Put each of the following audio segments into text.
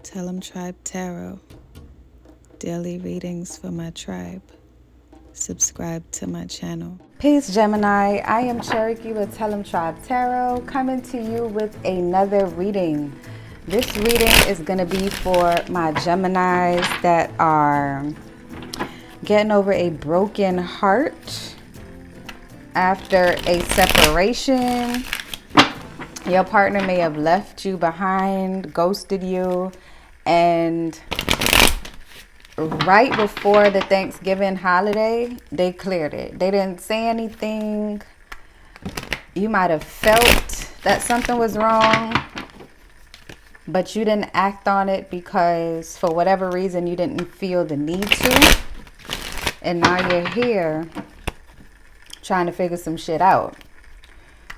Tellemtribe Tarot, daily readings for my tribe. Subscribe to my channel. Peace, Gemini. I am Cherokee with Tellemtribe Tarot, coming to you with another reading. This reading is going to be for my Geminis that are getting over a broken heart after a separation. Your partner may have left you behind, ghosted you, and right before the Thanksgiving holiday, they cleared it. They didn't say anything. You might have felt that something was wrong, but you didn't act on it because for whatever reason you didn't feel the need to. And now you're here trying to figure some shit out.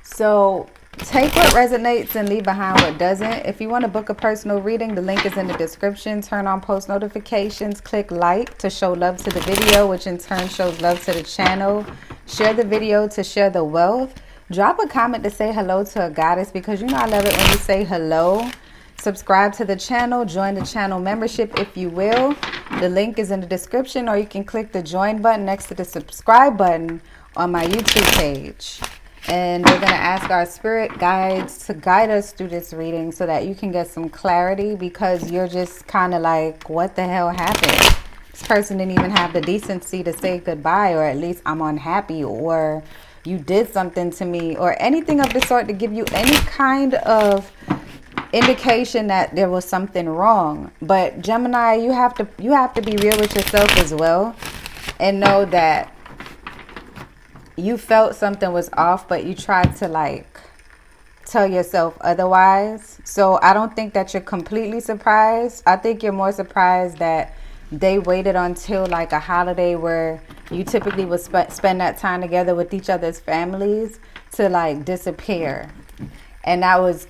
So take what resonates and leave behind what doesn't. If you want to book a personal reading, the link is in the description. Turn on post notifications. Click like to show love to the video, which in turn shows love to the channel. Share the video to share the wealth. Drop a comment to say hello to a goddess, because you know I love it when you say hello. Subscribe to the channel. Join the channel membership if you will. The link is in the description, or you can click the join button next to the subscribe button on my YouTube page. And we're going to ask our spirit guides to guide us through this reading so that you can get some clarity, because you're just kind of like, what the hell happened? This person didn't even have the decency to say goodbye, or at least I'm unhappy, or you did something to me, or anything of the sort to give you any kind of indication that there was something wrong. But Gemini, you have to be real with yourself as well and know that you felt something was off, but you tried to like tell yourself otherwise. So I don't think that you're completely surprised. I think you're more surprised that they waited until like a holiday where you typically would spend that time together with each other's families to like disappear. And that was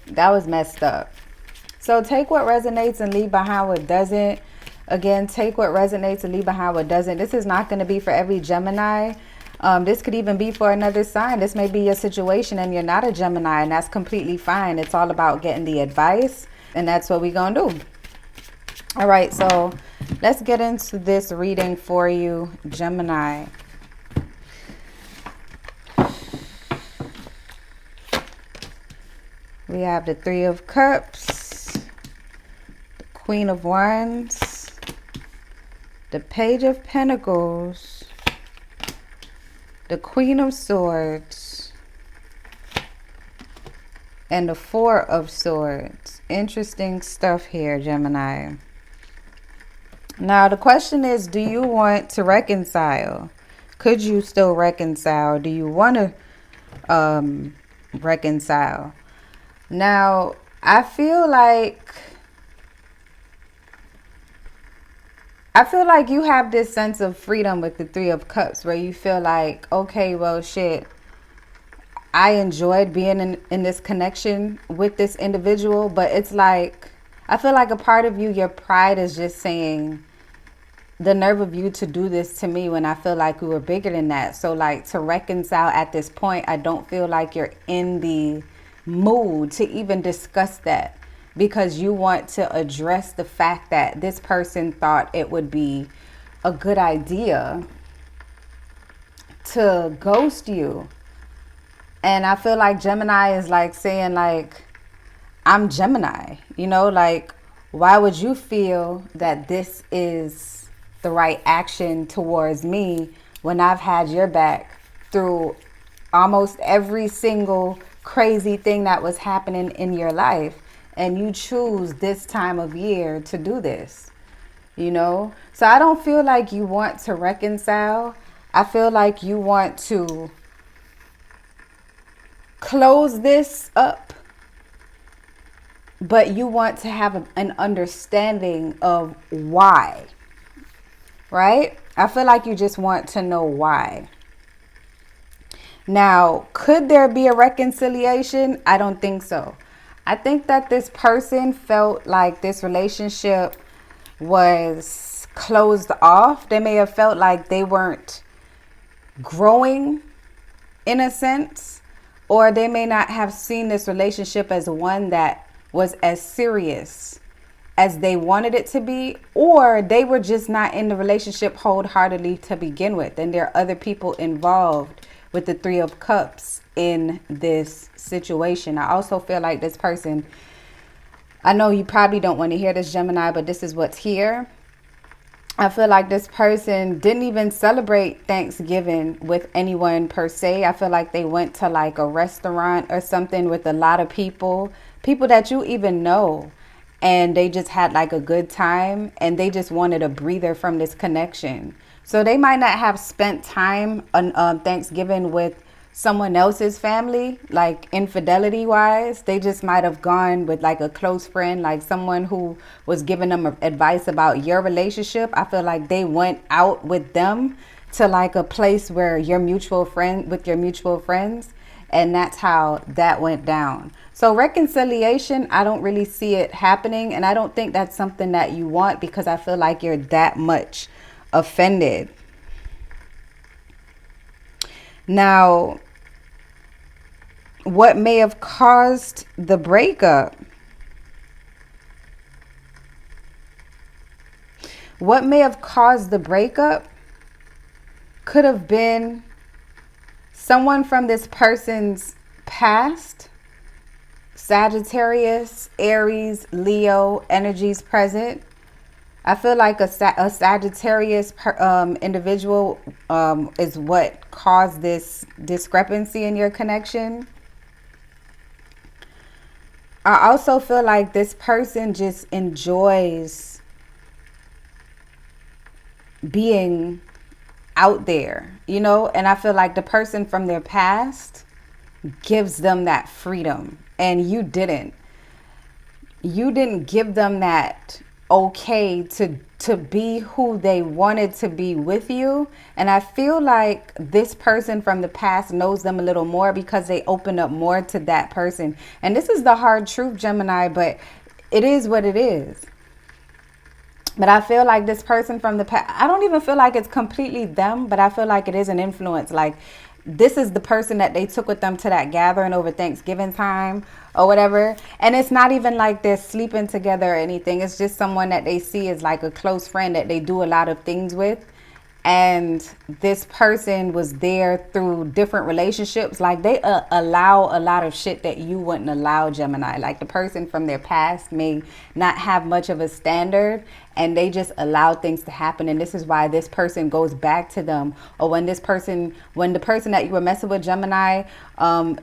messed up. So take what resonates and leave behind what doesn't. Again, take what resonates and leave behind what doesn't. This is not going to be for every Gemini. This could even be for another sign. This may be your situation and you're not a Gemini, and that's completely fine. It's all about getting the advice, and that's what we're going to do. All right, so let's get into this reading for you, Gemini. We have the Three of Cups, the Queen of Wands, the Page of Pentacles, the Queen of Swords, and the Four of Swords. Interesting stuff here, Gemini. Now, the question is, do you want to reconcile? Could you still reconcile? Do you want to reconcile? Now, I feel like you have this sense of freedom with the Three of Cups, where you feel like, okay, well, shit, I enjoyed being in this connection with this individual, but it's like, I feel like a part of you, your pride is just saying, the nerve of you to do this to me when I feel like we were bigger than that. So like, to reconcile at this point, I don't feel like you're in the mood to even discuss that, because you want to address the fact that this person thought it would be a good idea to ghost you. And I feel like Gemini is like saying, like, I'm Gemini, you know, like, why would you feel that this is the right action towards me when I've had your back through almost every single crazy thing that was happening in your life, and you choose this time of year to do this, you know? So I don't feel like you want to reconcile. I feel like you want to close this up, but you want to have an understanding of why, right? I feel like you just want to know why. Now, could there be a reconciliation? I don't think so. I think that this person felt like this relationship was closed off. They may have felt like they weren't growing in a sense, or they may not have seen this relationship as one that was as serious as they wanted it to be, or they were just not in the relationship wholeheartedly to begin with. And there are other people involved with the Three of Cups in this situation. I also feel like this person, I know you probably don't want to hear this, Gemini, but this is what's here. I feel like this person didn't even celebrate Thanksgiving with anyone per se. I feel like they went to like a restaurant or something with a lot of people that you even know. And they just had like a good time and they just wanted a breather from this connection. So they might not have spent time on Thanksgiving with someone else's family, like infidelity wise. They just might have gone with like a close friend, like someone who was giving them advice about your relationship. I feel like they went out with them to like a place where your mutual friends, and that's how that went down. So reconciliation, I don't really see it happening, and I don't think that's something that you want, because I feel like you're that much offended. Now, what may have caused the breakup? What may have caused the breakup could have been someone from this person's past. Sagittarius, Aries, Leo energies present. I feel like a Sagittarius individual is what caused this discrepancy in your connection. I also feel like this person just enjoys being out there, you know, and I feel like the person from their past gives them that freedom, and you didn't give them that okay to be who they wanted to be with you. And I feel like this person from the past knows them a little more because they open up more to that person. And this is the hard truth, Gemini, but it is what it is. But I feel like this person from the past, I don't even feel like it's completely them, but I feel like it is an influence. Like, this is the person that they took with them to that gathering over Thanksgiving time or whatever. And it's not even like they're sleeping together or anything. It's just someone that they see as like a close friend that they do a lot of things with. And this person was there through different relationships. Like, they allow a lot of shit that you wouldn't allow, Gemini. Like, the person from their past may not have much of a standard, and they just allow things to happen. And this is why this person goes back to them. Or when the person that you were messing with, Gemini,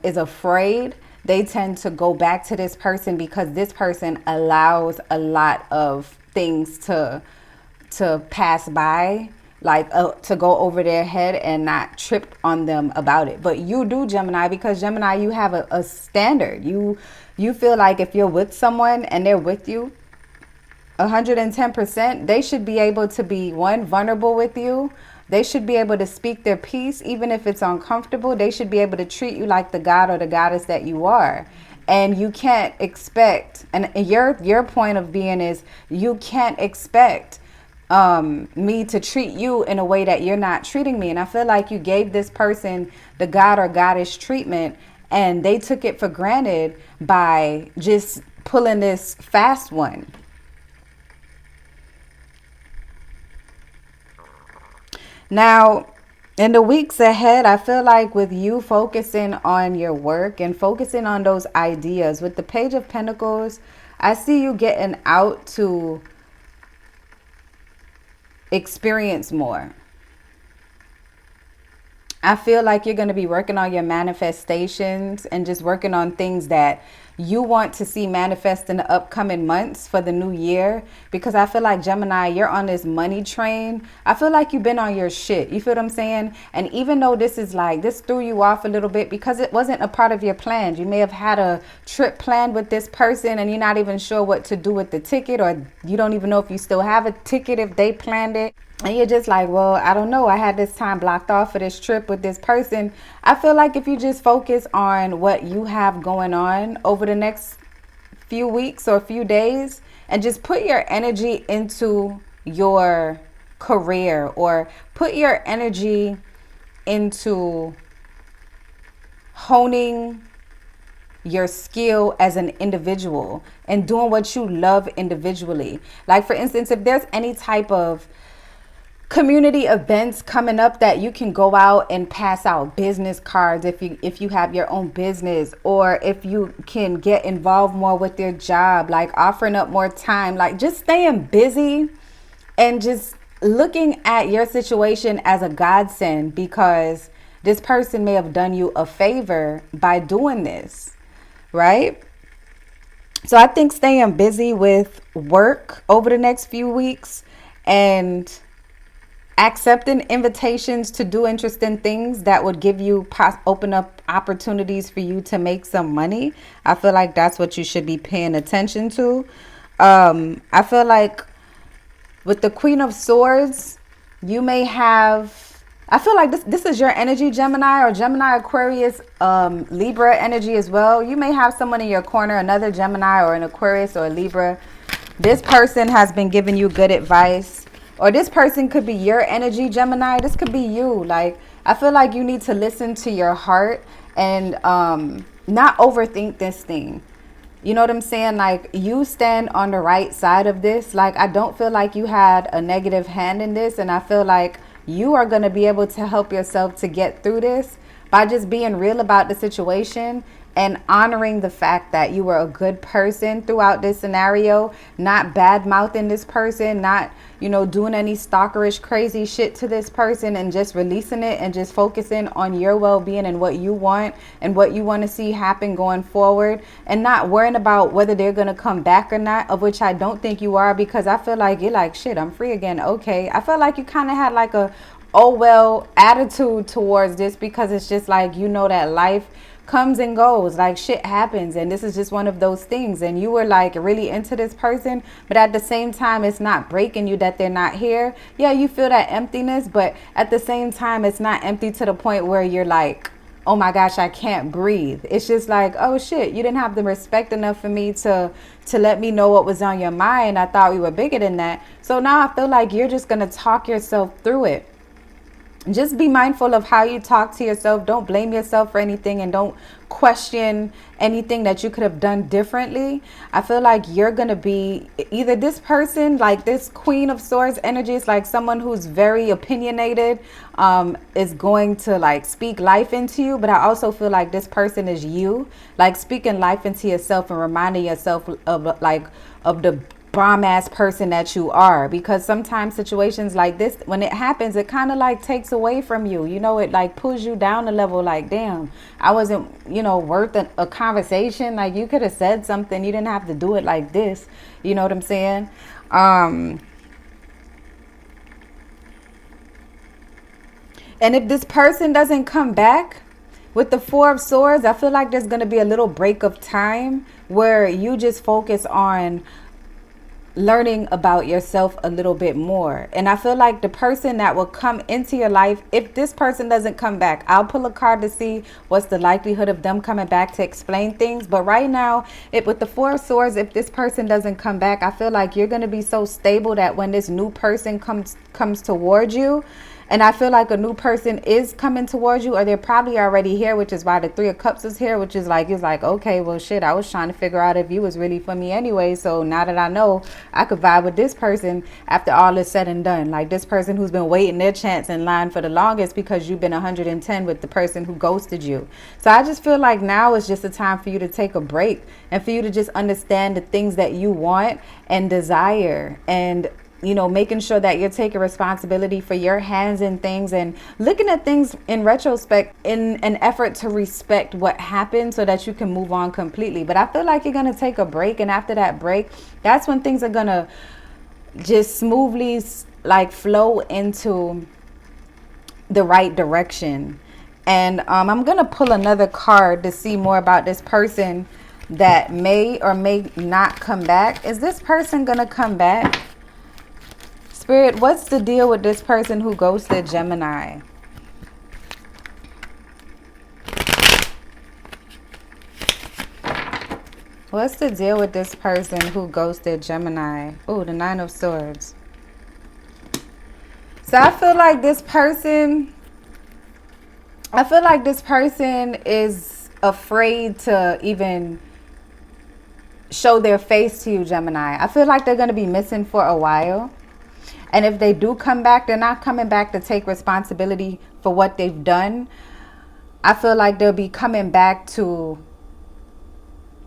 is afraid, they tend to go back to this person because this person allows a lot of things to pass by, like to go over their head and not trip on them about it. But you do, Gemini, because Gemini, you have a standard. You feel like if you're with someone and they're with you 110%, they should be able to be, one, vulnerable with you. They should be able to speak their piece, even if it's uncomfortable. They should be able to treat you like the god or the goddess that you are. And you can't expect, and your point of being is, you can't expect me to treat you in a way that you're not treating me. And I feel like you gave this person the god or goddess treatment, and they took it for granted by just pulling this fast one. Now, in the weeks ahead, I feel like with you focusing on your work and focusing on those ideas, with the Page of Pentacles, I see you getting out to experience more. I feel like you're going to be working on your manifestations and just working on things that you want to see manifest in the upcoming months for the new year. Because I feel like, Gemini, you're on this money train. I feel like you've been on your shit. You feel what I'm saying? And even though this threw you off a little bit because it wasn't a part of your plans. You may have had a trip planned with this person and you're not even sure what to do with the ticket, or you don't even know if you still have a ticket if they planned it. And you're just like, well, I don't know. I had this time blocked off for this trip with this person. I feel like if you just focus on what you have going on over the next few weeks or few days, and just put your energy into your career, or put your energy into honing your skill as an individual and doing what you love individually. Like, for instance, if there's any type of community events coming up that you can go out and pass out business cards if you have your own business, or if you can get involved more with your job, like offering up more time, like just staying busy and just looking at your situation as a godsend, because this person may have done you a favor by doing this, right? So I think staying busy with work over the next few weeks and accepting invitations to do interesting things that would give you open up opportunities for you to make some money. I feel like that's what you should be paying attention to. I feel like with the Queen of Swords, you may have, I feel like this is your energy, Gemini, or Gemini, Aquarius, Libra energy as well. You may have someone in your corner, another Gemini or an Aquarius or a Libra. This person has been giving you good advice. Or this person could be your energy, Gemini. This could be you. Like, I feel like you need to listen to your heart and not overthink this thing. You know what I'm saying? Like, you stand on the right side of this. Like, I don't feel like you had a negative hand in this. And I feel like you are going to be able to help yourself to get through this by just being real about the situation and honoring the fact that you were a good person throughout this scenario, not bad mouthing this person, not, doing any stalkerish crazy shit to this person, and just releasing it and just focusing on your well-being and what you want and what you want to see happen going forward, and not worrying about whether they're going to come back or not, of which I don't think you are, because I feel like you're like, shit, I'm free again. Okay. I feel like you kind of had like a oh well attitude towards this, because it's just like, that life comes and goes, like shit happens, and this is just one of those things, and you were like really into this person, but at the same time it's not breaking you that they're not here. Yeah, you feel that emptiness, but at the same time it's not empty to the point where you're like, oh my gosh, I can't breathe. It's just like, oh shit, you didn't have the respect enough for me to let me know what was on your mind. I thought we were bigger than that. So now I feel like you're just gonna talk yourself through it. Just be mindful of how you talk to yourself. Don't blame yourself for anything, and don't question anything that you could have done differently. I feel like you're going to be either this person, like this Queen of Swords energy, is like someone who's very opinionated, is going to like speak life into you. But I also feel like this person is you, like speaking life into yourself and reminding yourself of the bomb ass person that you are, because sometimes situations like this, when it happens, it kind of like takes away from you, it like pulls you down a level, like, damn, I wasn't worth a conversation. Like, you could have said something, you didn't have to do it like this, you know what I'm saying? And if this person doesn't come back with the Four of Swords, I feel like there's going to be a little break of time where you just focus on learning about yourself a little bit more. And I feel like the person that will come into your life, if this person doesn't come back, I'll pull a card to see what's the likelihood of them coming back to explain things. But right now, with the Four of Swords, if this person doesn't come back, I feel like you're going to be so stable that when this new person comes towards you, and I feel like a new person is coming towards you, or they're probably already here, which is why the Three of Cups is here, which is like, it's like, okay, well, shit, I was trying to figure out if you was really for me anyway. So now that I know, I could vibe with this person after all is said and done. Like this person who's been waiting their chance in line for the longest, because you've been 110 with the person who ghosted you. So I just feel like now is just a time for you to take a break and for you to just understand the things that you want and desire, and making sure that you're taking responsibility for your hands and things, and looking at things in retrospect in an effort to respect what happened so that you can move on completely. But I feel like you're going to take a break, and after that break, that's when things are going to just smoothly like flow into the right direction. And I'm going to pull another card to see more about this person that may or may not come back. Is this person going to come back? Spirit, what's the deal with this person who ghosted Gemini? What's the deal with this person who ghosted Gemini? Oh, the Nine of Swords. So I feel like this person is afraid to even show their face to you, Gemini. I feel like they're going to be missing for a while. And if they do come back, they're not coming back to take responsibility for what they've done. I feel like they'll be coming back to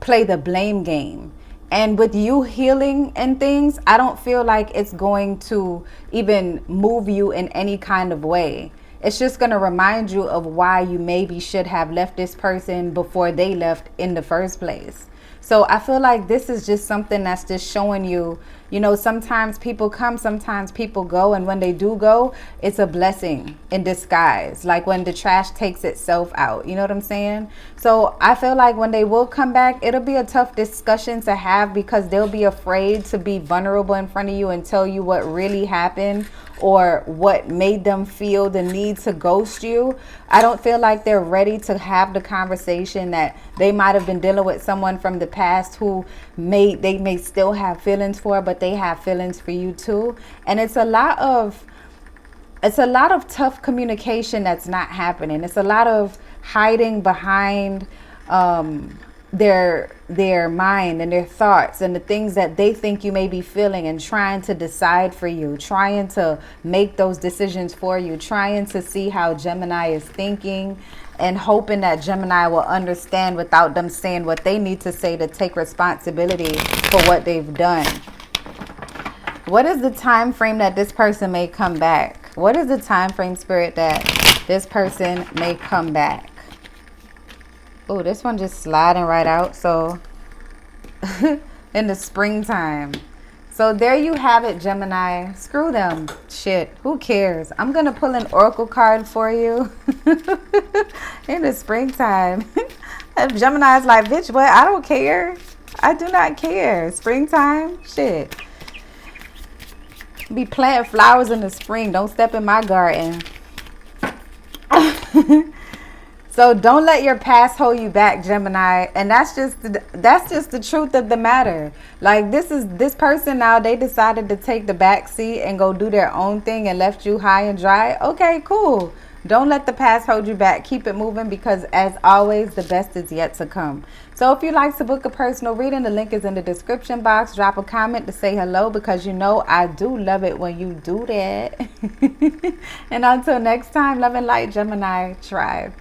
play the blame game. And with you healing and things, I don't feel like it's going to even move you in any kind of way. It's just going to remind you of why you maybe should have left this person before they left in the first place. So I feel like this is just something that's just showing you, you know, sometimes people come, sometimes people go. And when they do go, it's a blessing in disguise. Like when the trash takes itself out. You know what I'm saying? So I feel like when they will come back, it'll be a tough discussion to have because they'll be afraid to be vulnerable in front of you and tell you what really happened or what made them feel the need to ghost you. I don't feel like they're ready to have the conversation that they might have been dealing with someone from the past who they may still have feelings for, but they have feelings for you too. And it's a lot of tough communication that's not happening. It's a lot of hiding behind their mind and their thoughts and the things that they think you may be feeling and trying to decide for you, trying to make those decisions for you, trying to see how Gemini is thinking and hoping that Gemini will understand without them saying what they need to say to take responsibility for what they've done. What is the time frame that this person may come back? What is the time frame, Spirit, that this person may come back? Oh, this one just sliding right out. So in the springtime. So there you have it, Gemini. Screw them. Shit. Who cares? I'm going to pull an oracle card for you in the springtime. If Gemini's like, bitch, what? I don't care. I do not care. Springtime? Shit. Be planting flowers in the spring. Don't step in my garden. So don't let your past hold you back, Gemini. And that's just the truth of the matter. Like this person now, they decided to take the back seat and go do their own thing and left you high and dry. Okay, cool. Don't let the past hold you back. Keep it moving because as always, the best is yet to come. So if you'd like to book a personal reading, the link is in the description box. Drop a comment to say hello because you know I do love it when you do that. And until next time, love and light, Gemini tribe.